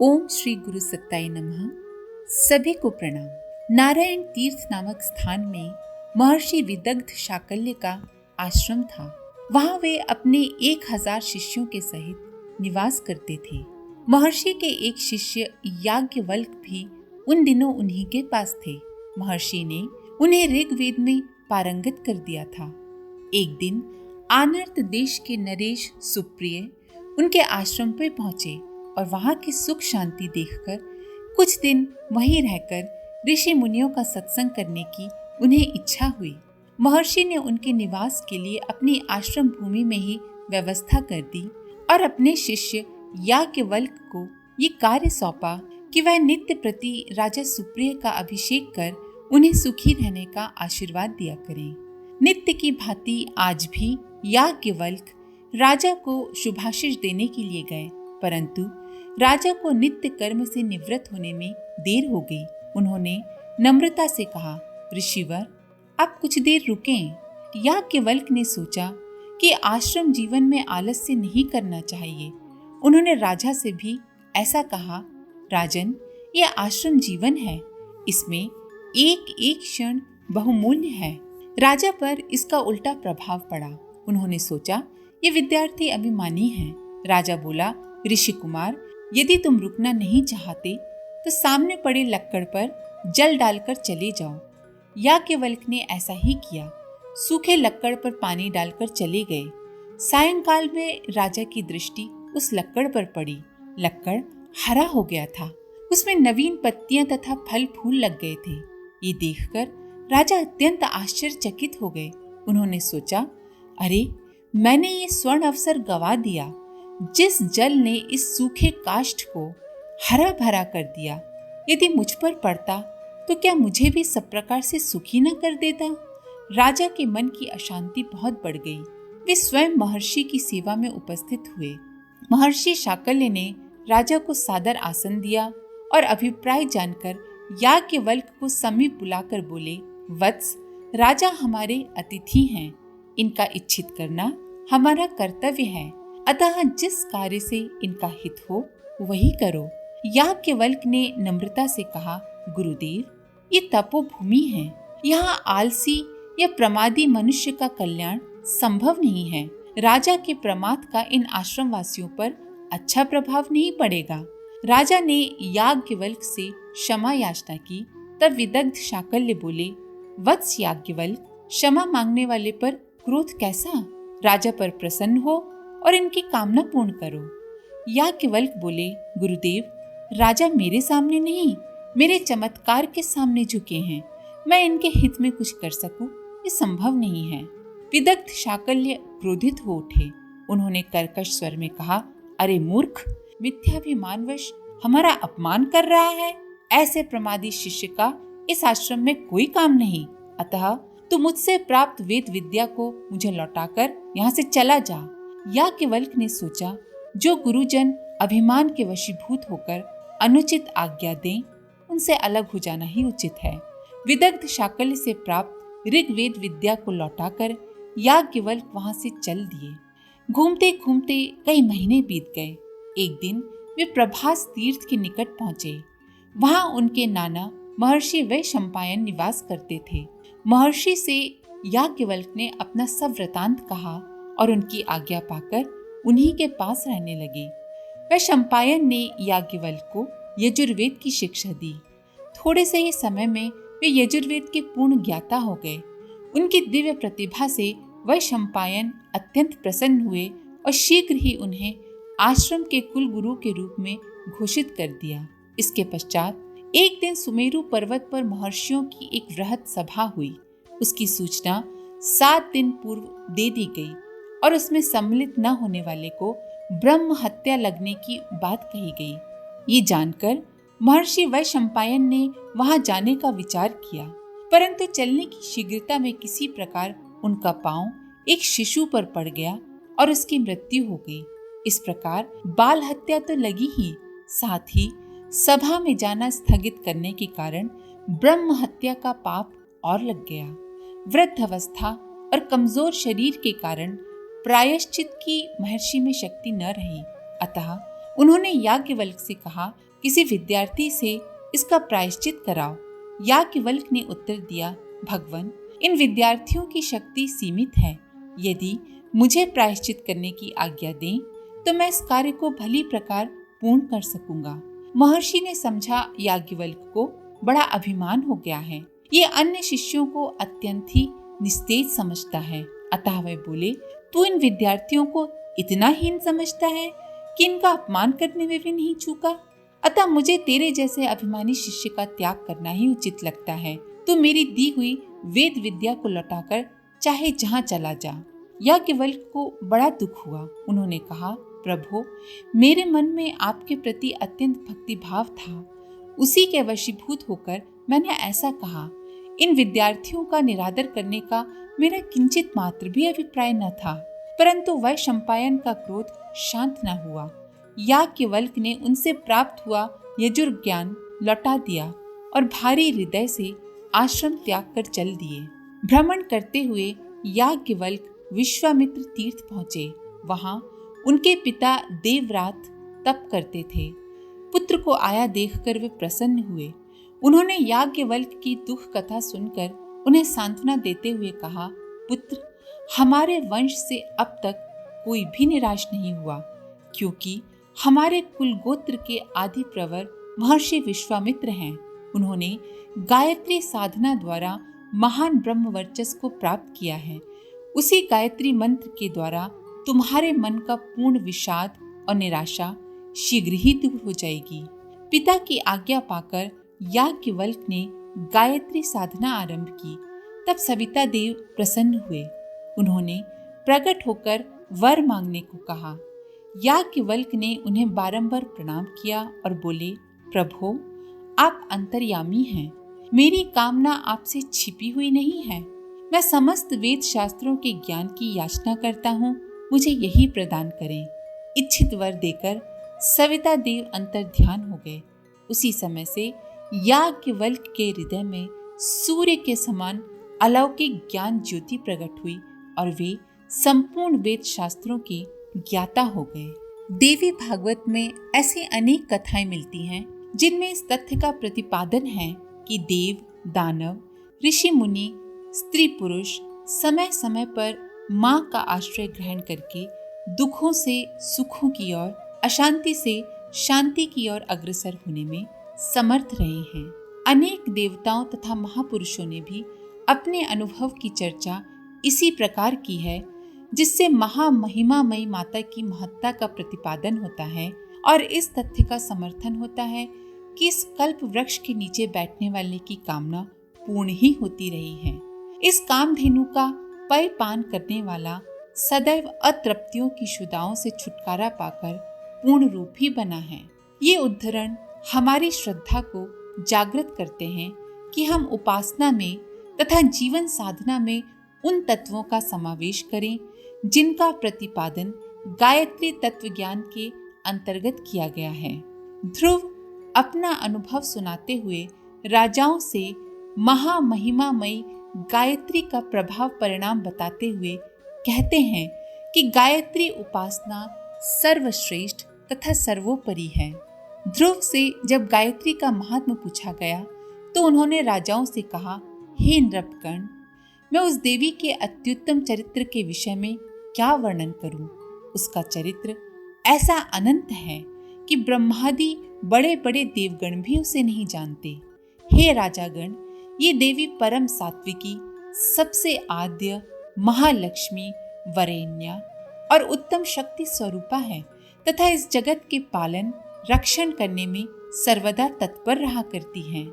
ओम श्री गुरु सत्ताय नमः। सभी को प्रणाम। नारायण तीर्थ नामक स्थान में महर्षि विदग्ध शाकल्य का आश्रम था। वहां वे अपने 1000 शिष्यों के सहित निवास करते थे। महर्षि के एक शिष्य याज्ञवल्क्य भी उन दिनों उन्हीं के पास थे। महर्षि ने उन्हें ऋग्वेद में पारंगत कर दिया था। एक दिन आनर्त देश के नरेश सुप्रिय उनके आश्रम पर पहुंचे और वहां की सुख शांति देखकर कुछ दिन वहीं रहकर ऋषि मुनियों का सत्संग करने की उन्हें इच्छा हुई। महर्षि ने उनके निवास के लिए अपनी आश्रम भूमि में ही व्यवस्था कर दी और अपने शिष्य याज्ञवल्क्य को ये कार्य सौंपा कि वह नित्य प्रति राजा सुप्रिय का अभिषेक कर उन्हें सुखी रहने का आशीर्वाद दिया करें। नित्य की भांति आज भी याज्ञवल्क्य राजा को शुभाशीष देने के लिए गए, परंतु राजा को नित्य कर्म से निवृत्त होने में देर हो गई। उन्होंने नम्रता से कहा, ऋषिवर आप कुछ देर रुकें। याज्ञवल्क्य ने सोचा कि आश्रम जीवन में आलस्य नहीं करना चाहिए। उन्होंने राजा से भी ऐसा कहा, राजन यह आश्रम जीवन है, इसमें एक एक क्षण बहुमूल्य है। राजा पर इसका उल्टा प्रभाव पड़ा। उन्होंने सोचा ये विद्यार्थी अभिमानी है। राजा बोला, ऋषि कुमार यदि तुम रुकना नहीं चाहते तो सामने पड़े लक्कड़ पर जल डालकर चले जाओ। याज्ञवल्क्य ने ऐसा ही किया। सूखे लक्कड़ पर पानी डालकर चले गए। सायंकाल में राजा की दृष्टि उस लक्कड़ पर पड़ी। लक्कड़ हरा हो गया था। उसमें नवीन पत्तियां तथा फल फूल लग गए थे। ये देखकर राजा अत्यंत आश्चर्यचकित हो गए। उन्होंने सोचा, अरे मैंने ये स्वर्ण अवसर गवा दिया। जिस जल ने इस सूखे काष्ठ को हरा भरा कर दिया, यदि मुझ पर पड़ता तो क्या मुझे भी सब प्रकार से सुखी न कर देता। राजा के मन की अशांति बहुत बढ़ गई। वे स्वयं महर्षि की सेवा में उपस्थित हुए। महर्षि शाकल्य ने राजा को सादर आसन दिया और अभिप्राय जानकर याज्ञवल्क्य को समीप बुलाकर बोले, वत्स राजा हमारे अतिथि हैं, इनका इच्छित करना हमारा कर्तव्य है, अतः जिस कार्य से इनका हित हो वही करो। याज्ञवल्क्य ने नम्रता से कहा, गुरुदेव ये तपोभूमि है, यहाँ आलसी या प्रमादी मनुष्य का कल्याण संभव नहीं है। राजा के प्रमाद का इन आश्रम वासियों पर अच्छा प्रभाव नहीं पड़ेगा। राजा ने याज्ञवल्क्य से क्षमा याचना की। तब विदग्ध शाकल्य बोले, वत्स याज्ञवल्क्य क्षमा मांगने वाले पर क्रोध कैसा। राजा पर प्रसन्न हो और इनकी कामना पूर्ण करो। याज्ञवल्क्य बोले, गुरुदेव राजा मेरे सामने नहीं, मेरे चमत्कार के सामने झुके हैं। मैं इनके हित में कुछ कर सकूं ये संभव नहीं है। विदग्ध शाकल्य क्रोधित हो उठे। उन्होंने कर्कश स्वर में कहा, अरे मूर्ख, मिथ्याभिमानवश हमारा अपमान कर रहा है। ऐसे प्रमादी शिष्य का इस आश्रम में कोई काम नहीं, अतः तू मुझसे प्राप्त वेद विद्या को मुझे लौटाकर यहाँ से चला जा। याज्ञवल्क्य ने सोचा, जो गुरुजन अभिमान के वशीभूत होकर अनुचित आज्ञा दें, उनसे अलग हो जाना ही उचित है। विदग्ध शाकल्य से प्राप्त ऋग्वेद विद्या को लौटाकर याज्ञवल्क्य वहां से चल दिए। घूमते घूमते कई महीने बीत गए। एक दिन वे प्रभास तीर्थ के निकट पहुंचे। वहां उनके नाना महर्षि वैशंपायन निवास करते थे। महर्षि से याज्ञवल्क्य ने अपना सब वृतांत कहा और उनकी आज्ञा पाकर उन्हीं के पास रहने लगे। वैशंपायन ने याज्ञवल्क्य को यजुर्वेद की शिक्षा दी। थोड़े से ही समय में वे यजुर्वेद के पूर्ण ज्ञाता हो गए। उनकी दिव्य प्रतिभा से वैशंपायन अत्यंत प्रसन्न हुए और शीघ्र ही उन्हें आश्रम के कुल गुरु के रूप में घोषित कर दिया। इसके पश्चात एक दिन सुमेरु पर्वत पर महर्षियों की एक वृहद सभा हुई। उसकी सूचना 7 दिन पूर्व दे दी गई और उसमें सम्मिलित न होने वाले को ब्रह्म हत्या लगने की बात कही गई। ये जानकर महर्षि वैशंपायन ने वहां जाने का विचार किया, परंतु चलने की शीघ्रता में किसी प्रकार उनका पांव एक शिशु पर पड़ गया और उसकी मृत्यु हो गई। इस प्रकार बाल हत्या तो लगी ही, साथ ही सभा में जाना स्थगित करने के कारण ब्रह्म हत्या का पाप और लग गया। वृद्ध अवस्था और कमजोर शरीर के कारण प्रायश्चित की महर्षि में शक्ति न रही, अतः उन्होंने याज्ञवल्क्य से कहा किसी विद्यार्थी से इसका प्रायश्चित कराओ। याज्ञवल्क्य ने उत्तर दिया, भगवन, इन विद्यार्थियों की शक्ति सीमित है। यदि मुझे प्रायश्चित करने की आज्ञा दें तो मैं इस कार्य को भली प्रकार पूर्ण कर सकूंगा। महर्षि ने समझा याज्ञवल्क्य को बड़ा अभिमान हो गया है, ये अन्य शिष्यों को अत्यंत ही निस्तेज समझता है। अतः वे बोले, तू इन विद्यार्थियों को इतना हीन समझता है कि इनका अपमान करने में भी नहीं चूका। अतः मुझे तेरे जैसे अभिमानी शिष्य का त्याग करना ही उचित लगता है। तू मेरी दी हुई वेद विद्या को लौटाकर चाहे जहाँ चला जा। याज्ञवल्क्य को बड़ा दुख हुआ। उन्होंने कहा, प्रभु, मेरे मन में आपके प्रति अत्यंत भक्ति भाव था, उसी के वशीभूत होकर मैंने ऐसा कहा। इन विद्यार्थियों का निरादर करने का मेरा किंचित मात्र भी अभिप्राय न था, परंतु वैशंपायन का क्रोध शांत न हुआ। याज्ञवल्क्य ने उनसे प्राप्त हुआ यजुर् ज्ञान लौटा दिया और भारी हृदय से आश्रम त्याग कर चल दिए। भ्रमण करते हुए याज्ञवल्क्य विश्वामित्र तीर्थ पहुंचे। वहां उनके पिता देवव्रत तप करते थे। पुत्र को आया देखकर वे प्रसन्न हुए। उन्होंने याज्ञवल्क्य की दुख कथा सुनकर उन्हें सांत्वना देते हुए कहा, पुत्र, हमारे वंश से अब तक कोई भी निराश नहीं हुआ, क्योंकि हमारे कुल गोत्र के आदि प्रवर महर्षि विश्वामित्र हैं। उन्होंने गायत्री साधना द्वारा महान ब्रह्म वर्चस्व को प्राप्त किया है। उसी गायत्री मंत्र के द्वारा तुम्हारे मन का पूर्ण विषाद और निराशा शीघ्र ही दूर हो जाएगी। पिता की आज्ञा पाकर याज्ञवल्क्य ने गायत्री साधना आरंभ की। तब सविता देव प्रसन्न हुए। उन्होंने प्रकट होकर वर मांगने को कहा। याज्ञवल्क्य ने उन्हें बारंबार प्रणाम किया और बोले, प्रभु, आप अंतर्यामी हैं। मेरी कामना आपसे छिपी हुई नहीं है। मैं समस्त वेद शास्त्रों के ज्ञान की याचना करता हूँ, मुझे यही प्रदान करें। इच्छित वर देकर सविता देव अंतर्ध्यान हो गए। उसी समय से याज्ञवल्क्य के हृदय में सूर्य के समान अलौकिक ज्ञान ज्योति प्रकट हुई और वे संपूर्ण वेद शास्त्रों के ज्ञाता हो गए। देवी भागवत में ऐसी अनेक कथाएं मिलती हैं जिनमें इस तथ्य का प्रतिपादन है कि देव, दानव, ऋषि मुनि, स्त्री पुरुष समय समय पर माँ का आश्रय ग्रहण करके दुखों से सुखों की ओर, अशांति से शांति की ओर अग्रसर होने में समर्थ रहे हैं। अनेक देवताओं तथा महापुरुषों ने भी अपने अनुभव की चर्चा इसी प्रकार की है, जिससे महामहिमामयी माता की महत्ता का प्रतिपादन होता है और इस तथ्य का समर्थन होता है कि इस कल्प वृक्ष के नीचे बैठने वाले की कामना पूर्ण ही होती रही है। इस कामधेनु का पेय पान करने वाला सदैव अतृप्तियों की शुदाओं से छुटकारा पाकर पूर्ण रूप ही बना है। ये उद्धरण हमारी श्रद्धा को जागृत करते हैं कि हम उपासना में तथा जीवन साधना में उन तत्वों का समावेश करें जिनका प्रतिपादन गायत्री तत्व ज्ञान के अंतर्गत किया गया है। ध्रुव अपना अनुभव सुनाते हुए राजाओं से महामहिमामयी गायत्री का प्रभाव परिणाम बताते हुए कहते हैं कि गायत्री उपासना सर्वश्रेष्ठ तथा सर्वोपरि है। ध्रुव से जब गायत्री का महात्म्य पूछा गया तो उन्होंने राजाओं से कहा, हे नृपकर्ण, मैं उस देवी के अत्युत्तम चरित्र के विषय में क्या वर्णन करूं। उसका चरित्र ऐसा अनंत है कि ब्रह्मादि बड़े बड़े देवगण भी उसे नहीं जानते। हे राजागण, ये देवी परम सात्विकी, सबसे आद्य, महालक्ष्मी, वरेण्या और उत्तम शक्ति स्वरूपा है तथा इस जगत के पालन रक्षण करने में सर्वदा तत्पर रहा करती हैं।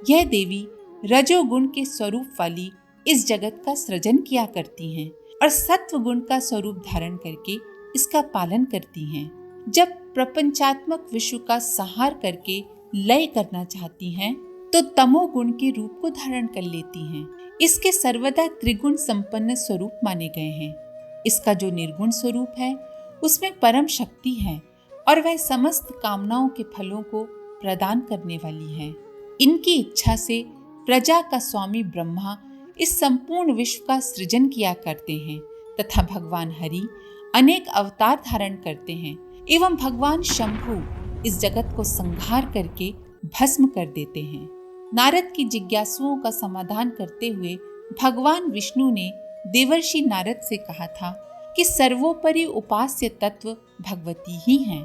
यह देवी रजोगुण के स्वरूप वाली इस जगत का सृजन किया करती हैं और सत्व गुण का स्वरूप धारण करके इसका पालन करती हैं। जब प्रपंचात्मक विश्व का संहार करके लय करना चाहती हैं तो तमोगुण के रूप को धारण कर लेती हैं। इसके सर्वदा त्रिगुण संपन्न स्वरूप माने गए हैं। इसका जो निर्गुण स्वरूप है उसमें परम शक्ति है और वह समस्त कामनाओं के फलों को प्रदान करने वाली है। इनकी इच्छा से प्रजा का स्वामी ब्रह्मा इस संपूर्ण विश्व का सृजन किया करते हैं तथा भगवान हरि अनेक अवतार धारण करते हैं एवं भगवान शंभु इस जगत को संहार करके भस्म कर देते हैं। नारद की जिज्ञासुओं का समाधान करते हुए भगवान विष्णु ने देवर्षि नारद से कहा था कि सर्वोपरि उपास्य तत्व भगवती ही हैं।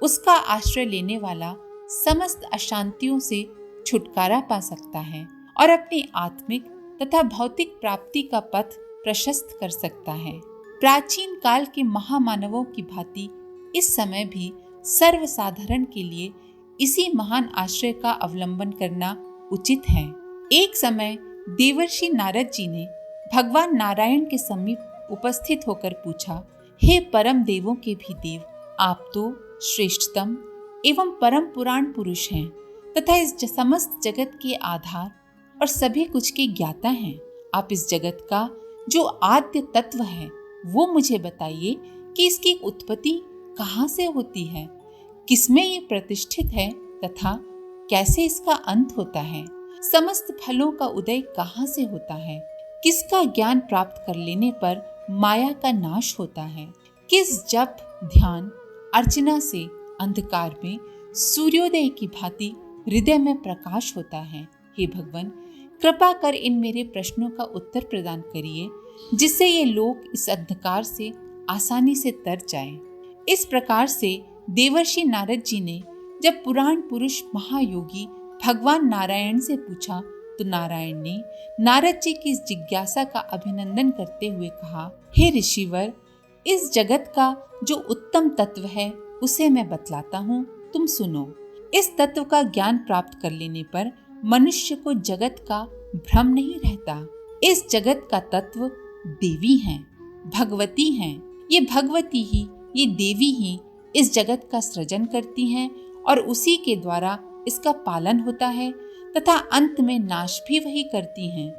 उसका आश्रय लेने वाला समस्त अशांतियों से छुटकारा पा सकता है और अपनी आत्मिक तथा भौतिक प्राप्ति का पथ प्रशस्त कर सकता है। प्राचीन काल के महामानवों की भांति इस समय भी सर्वसाधारण के लिए इसी महान आश्रय का अवलंबन करना उचित है। एक समय देवर्षि नारद जी ने भगवान नारायण के समीप उपस्थित होकर पूछा, हे परम देवों के भी देव, आप तो श्रेष्ठतम एवं परम पुराण पुरुष हैं तथा इस समस्त जगत के आधार और सभी कुछ के ज्ञाता हैं। आप इस जगत का जो आद्य तत्व है वो मुझे बताइए कि इसकी उत्पत्ति कहाँ से होती है, किसमें ये प्रतिष्ठित है तथा कैसे इसका अंत होता है। समस्त फलों का उदय कहाँ से होता है, किसका ज्ञान प्राप्त कर लेने पर माया का नाश होता है, किस जप ध्यान अर्चना से अंधकार में सूर्योदय की भांति हृदय में प्रकाश होता है। हे भगवान, कृपा कर इन मेरे प्रश्नों का उत्तर प्रदान करिए जिससे ये लोग इस अंधकार से आसानी से तर जाएं। इस प्रकार से देवर्षि नारद जी ने जब पुराण पुरुष महायोगी भगवान नारायण से पूछा तो नारायण ने नारद जी की इस जिज्ञासा का अभिनंदन करते हुए कहा, हे ऋषिवर, इस जगत का जो उत्तम तत्व है उसे मैं बतलाता हूँ, तुम सुनो। इस तत्व का ज्ञान प्राप्त कर लेने पर मनुष्य को जगत का भ्रम नहीं रहता। इस जगत का तत्व देवी हैं, भगवती हैं। ये भगवती ही, ये देवी ही इस जगत का सृजन करती हैं और उसी के द्वारा इसका पालन होता है तथा अंत में नाश भी वही करती हैं।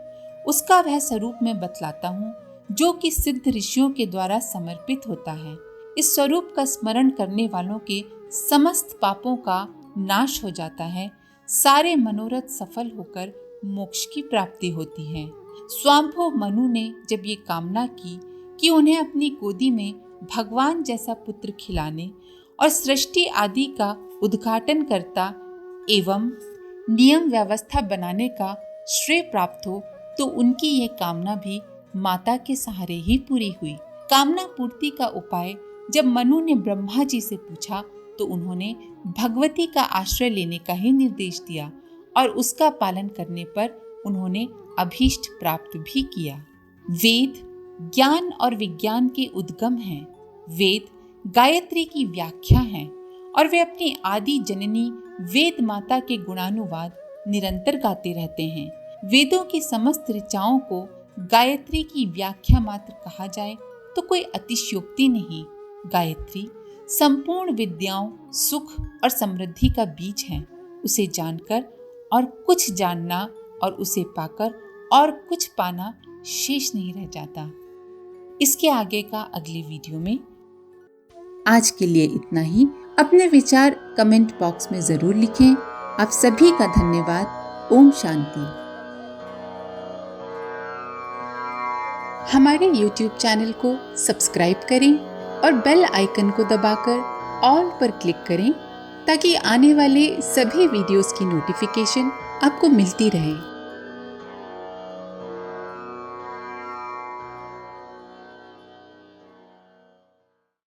उसका वह स्वरूप मैं बतलाता हूँ जो कि सिद्ध ऋषियों के द्वारा समर्पित होता है। इस स्वरूप का स्मरण करने वालों के समस्त पापों का नाश हो जाता है, सारे मनोरथ सफल होकर मोक्ष की प्राप्ति होती है। स्वांभो मनु ने जब ये कामना की कि उन्हें अपनी गोदी में भगवान जैसा पुत्र खिलाने और सृष्टि आदि का उद्घाटन करता एवं नियम व्यवस्था बनाने का श्रेय प्राप्त हो तो उनकी ये कामना भी माता के सहारे ही पूरी हुई। कामना पूर्ति का उपाय जब मनु ने ब्रह्मा जी से पूछा तो उन्होंने भगवती का आश्रय लेने का ही निर्देश दिया और उसका पालन करने पर उन्होंने अभीष्ट प्राप्त भी किया। वेद ज्ञान और विज्ञान के उद्गम हैं। वेद गायत्री की व्याख्या हैं और वे अपनी आदि जननी वेद माता के गुणानुवाद निरंतर गाते रहते हैं। वेदों की समस्त ऋचाओं को गायत्री की व्याख्या मात्र कहा जाए तो कोई अतिशयोक्ति नहीं। गायत्री संपूर्ण विद्याओं, सुख और समृद्धि का बीज है। उसे जानकर और कुछ जानना और उसे पाकर और कुछ पाना शेष नहीं रह जाता। इसके आगे का अगले वीडियो में। आज के लिए इतना ही। अपने विचार कमेंट बॉक्स में जरूर लिखें। आप सभी का धन्यवाद। ओम शांति। हमारे YouTube चैनल को सब्सक्राइब करें और बेल आइकन को दबाकर ऑल पर क्लिक करें ताकि आने वाले सभी वीडियोस की नोटिफिकेशन आपको मिलती रहे।